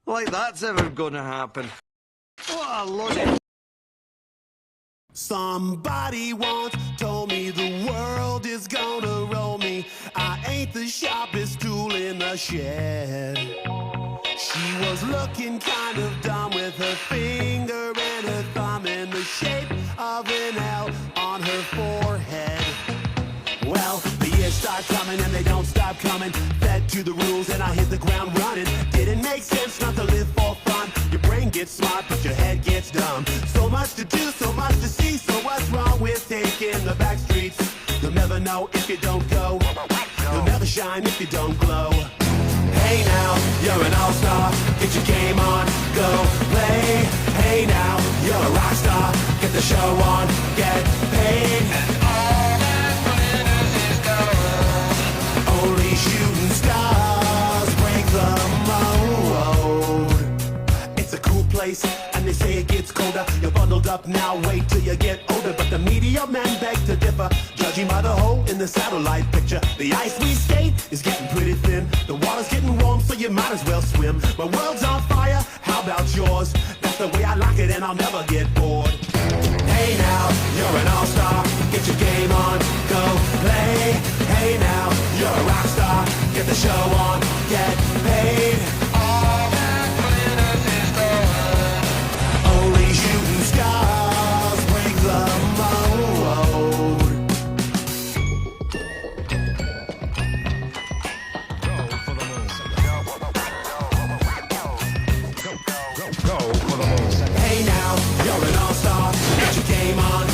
Like that's ever gonna happen. What a load of... Somebody once told me the world is gonna roll me. I ain't the sharpest tool in the shed. She was looking kind of dumb with her finger and her thumb in the shape of an L on her forehead. Well, the years start coming and they don't stop coming. Fed to the rules and I hit the ground running. Didn't make sense not to live for fun. Your brain gets smart but your head gets dumb. So much to do, so much to see. So what's wrong with taking the back streets? You'll never know if you don't go. You'll never shine if you don't glow. Hey now, you're an all-star. Get your game on, go play. Hey now, you're a rock star. Get the show on, get paid. Only shooting stars break the mold. It's a cool place, and they say it gets colder. You're bundled up now, wait till you get older. But the media men beg to differ, judging by the hole in the satellite picture. The ice we skate is getting pretty thin. The water's getting warm, so you might as well swim. My world's on fire, how about yours? That's the way I like it, and I'll never get bored. Hey now, you're an all-star. Get your game on, go play. Hey now, you're a rock star. Get the show on, get paid. All that glitters is gold. Only shooting stars break the mold. Go for the moon. Hey now, you're an all-star. Get your game on,